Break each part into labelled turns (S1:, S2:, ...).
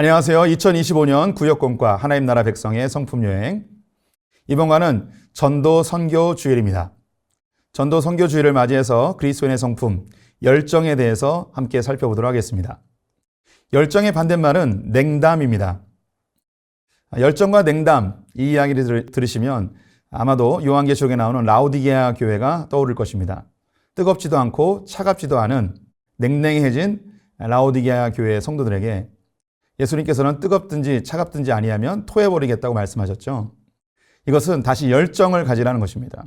S1: 안녕하세요. 2025년 구역공과 하나님 나라 백성의 성품여행. 이번과는 전도 선교 주일입니다. 전도 선교 주일을 맞이해서 그리스도인의 성품, 열정에 대해서 함께 살펴보도록 하겠습니다. 열정의 반대말은 냉담입니다. 열정과 냉담, 이 이야기를 들으시면 아마도 요한계시록에 나오는 라오디게아 교회가 떠오를 것입니다. 뜨겁지도 않고 차갑지도 않은 냉랭해진 라오디게아 교회의 성도들에게 예수님께서는 뜨겁든지 차갑든지 아니하면 토해버리겠다고 말씀하셨죠. 이것은 다시 열정을 가지라는 것입니다.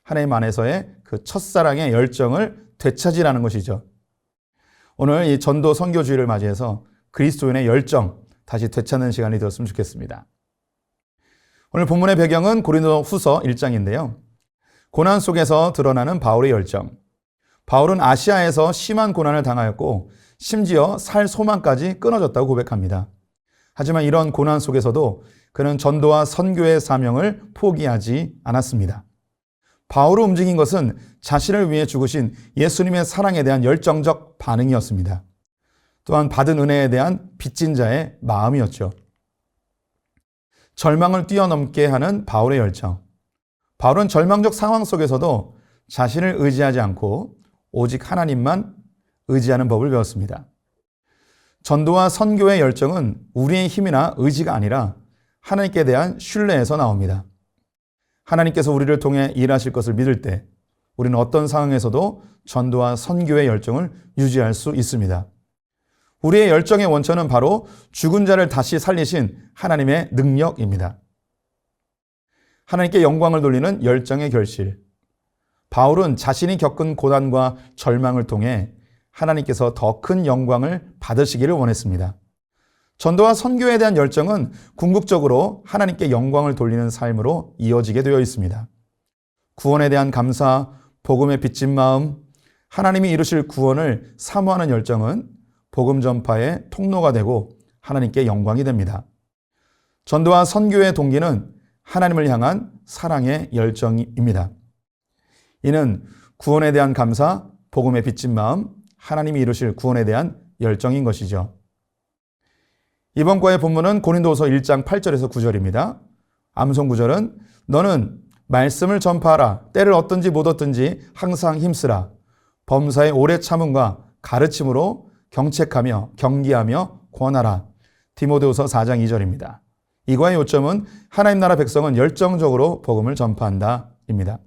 S1: 하나님 안에서의 그 첫사랑의 열정을 되찾으라는 것이죠. 오늘 이 전도 선교주의를 맞이해서 그리스도인의 열정 다시 되찾는 시간이 되었으면 좋겠습니다. 오늘 본문의 배경은 고린도후서 1장인데요. 고난 속에서 드러나는 바울의 열정. 바울은 아시아에서 심한 고난을 당하였고 심지어 살 소망까지 끊어졌다고 고백합니다. 하지만 이런 고난 속에서도 그는 전도와 선교의 사명을 포기하지 않았습니다. 바울을 움직인 것은 자신을 위해 죽으신 예수님의 사랑에 대한 열정적 반응이었습니다. 또한 받은 은혜에 대한 빚진 자의 마음이었죠. 절망을 뛰어넘게 하는 바울의 열정. 바울은 절망적 상황 속에서도 자신을 의지하지 않고 오직 하나님만 의지하는 법을 배웠습니다. 전도와 선교의 열정은 우리의 힘이나 의지가 아니라 하나님께 대한 신뢰에서 나옵니다. 하나님께서 우리를 통해 일하실 것을 믿을 때 우리는 어떤 상황에서도 전도와 선교의 열정을 유지할 수 있습니다. 우리의 열정의 원천은 바로 죽은 자를 다시 살리신 하나님의 능력입니다. 하나님께 영광을 돌리는 열정의 결실. 바울은 자신이 겪은 고난과 절망을 통해 하나님께서 더 큰 영광을 받으시기를 원했습니다. 전도와 선교에 대한 열정은 궁극적으로 하나님께 영광을 돌리는 삶으로 이어지게 되어 있습니다. 구원에 대한 감사, 복음의 빚진 마음, 하나님이 이루실 구원을 사모하는 열정은 복음 전파의 통로가 되고 하나님께 영광이 됩니다. 전도와 선교의 동기는 하나님을 향한 사랑의 열정입니다. 이는 구원에 대한 감사, 복음의 빚진 마음, 하나님이 이루실 구원에 대한 열정인 것이죠. 이번 과의 본문은 고린도후서 1장 8절에서 9절입니다. 암송 구절은 너는 말씀을 전파하라. 때를 얻든지 못 얻든지 항상 힘쓰라. 범사의 오래 참음과 가르침으로 경책하며 경기하며 권하라. 디모데후서 4장 2절입니다. 이 과의 요점은 하나님 나라 백성은 열정적으로 복음을 전파한다 입니다.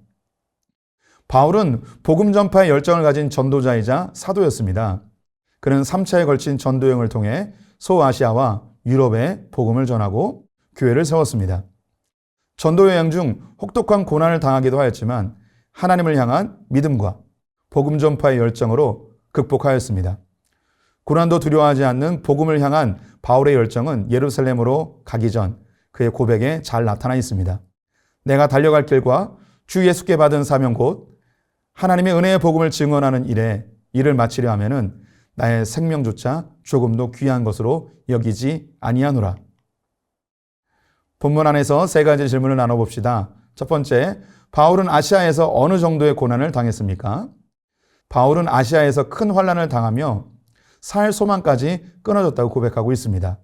S1: 바울은 복음 전파의 열정을 가진 전도자이자 사도였습니다. 그는 3차에 걸친 전도 여행을 통해 소아시아와 유럽에 복음을 전하고 교회를 세웠습니다. 전도 여행 중 혹독한 고난을 당하기도 하였지만 하나님을 향한 믿음과 복음 전파의 열정으로 극복하였습니다. 고난도 두려워하지 않는 복음을 향한 바울의 열정은 예루살렘으로 가기 전 그의 고백에 잘 나타나 있습니다. 내가 달려갈 길과 주 예수께 받은 사명 곧 하나님의 은혜의 복음을 증언하는 일에 일을 마치려 하면은 나의 생명조차 조금도 귀한 것으로 여기지 아니하노라. 본문 안에서 세 가지 질문을 나눠봅시다. 첫 번째, 바울은 아시아에서 어느 정도의 고난을 당했습니까? 바울은 아시아에서 큰 환난을 당하며 살 소망까지 끊어졌다고 고백하고 있습니다.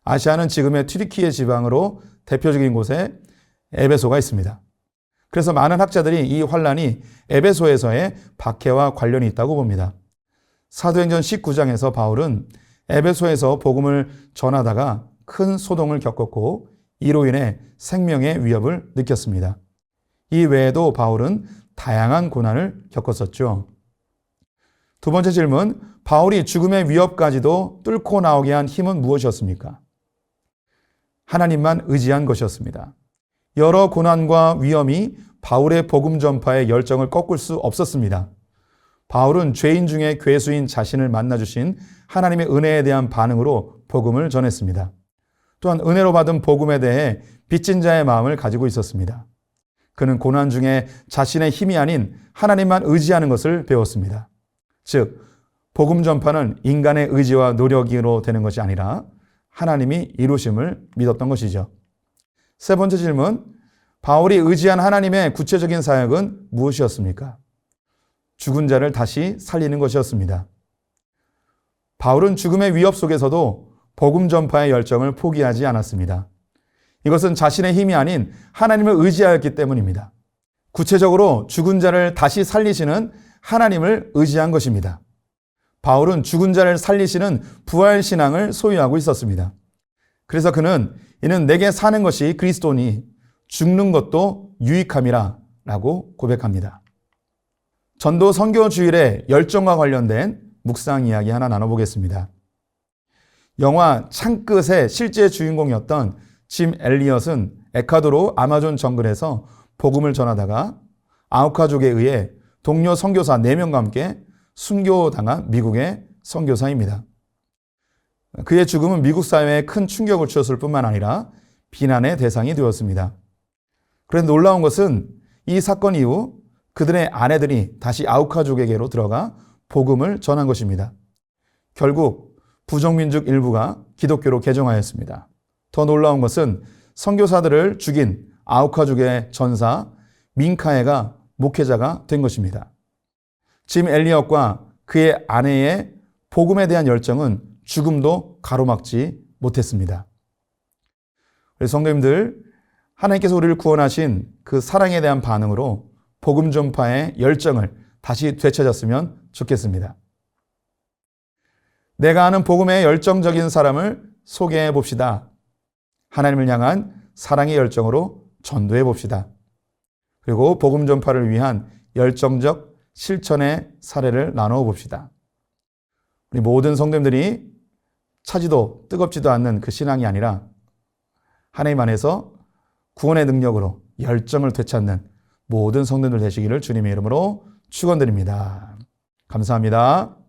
S1: 아시아는 지금의 튀르키예 지방으로 대표적인 곳에 에베소가 있습니다. 그래서 많은 학자들이 이 환란이 에베소에서의 박해와 관련이 있다고 봅니다. 사도행전 19장에서 바울은 에베소에서 복음을 전하다가 큰 소동을 겪었고 이로 인해 생명의 위협을 느꼈습니다. 이 외에도 바울은 다양한 고난을 겪었었죠. 두 번째 질문, 바울이 죽음의 위협까지도 뚫고 나오게 한 힘은 무엇이었습니까? 하나님만 의지한 것이었습니다. 여러 고난과 위험이 바울의 복음 전파의 열정을 꺾을 수 없었습니다. 바울은 죄인 중에 괴수인 자신을 만나주신 하나님의 은혜에 대한 반응으로 복음을 전했습니다. 또한 은혜로 받은 복음에 대해 빚진 자의 마음을 가지고 있었습니다. 그는 고난 중에 자신의 힘이 아닌 하나님만 의지하는 것을 배웠습니다. 즉, 복음 전파는 인간의 의지와 노력으로 되는 것이 아니라 하나님이 이루심을 믿었던 것이죠. 세 번째 질문, 바울이 의지한 하나님의 구체적인 사역은 무엇이었습니까? 죽은 자를 다시 살리는 것이었습니다. 바울은 죽음의 위협 속에서도 복음 전파의 열정을 포기하지 않았습니다. 이것은 자신의 힘이 아닌 하나님을 의지하였기 때문입니다. 구체적으로 죽은 자를 다시 살리시는 하나님을 의지한 것입니다. 바울은 죽은 자를 살리시는 부활신앙을 소유하고 있었습니다. 그래서 그는 이는 내게 사는 것이 그리스도니 죽는 것도 유익함이라 라고 고백합니다. 전도 선교 주일의 열정과 관련된 묵상 이야기 하나 나눠보겠습니다. 영화 창끝의 실제 주인공이었던 짐 엘리엇은 에콰도르 아마존 정글에서 복음을 전하다가 아우카족에 의해 동료 선교사 4명과 함께 순교당한 미국의 선교사입니다. 그의 죽음은 미국 사회에 큰 충격을 주었을 뿐만 아니라 비난의 대상이 되었습니다. 그런데 놀라운 것은 이 사건 이후 그들의 아내들이 다시 아우카족에게로 들어가 복음을 전한 것입니다. 결국 부족민족 일부가 기독교로 개종하였습니다. 더 놀라운 것은 선교사들을 죽인 아우카족의 전사 민카에가 목회자가 된 것입니다. 짐 엘리엇과 그의 아내의 복음에 대한 열정은 죽음도 가로막지 못했습니다. 그래서 성도님들, 하나님께서 우리를 구원하신 그 사랑에 대한 반응으로 복음 전파의 열정을 다시 되찾았으면 좋겠습니다. 내가 아는 복음의 열정적인 사람을 소개해 봅시다. 하나님을 향한 사랑의 열정으로 전도해 봅시다. 그리고 복음 전파를 위한 열정적 실천의 사례를 나누어 봅시다. 우리 모든 성도님들이 차지도 뜨겁지도 않는 그 신앙이 아니라 하나님 안에서 구원의 능력으로 열정을 되찾는 모든 성도들 되시기를 주님의 이름으로 축원드립니다. 감사합니다.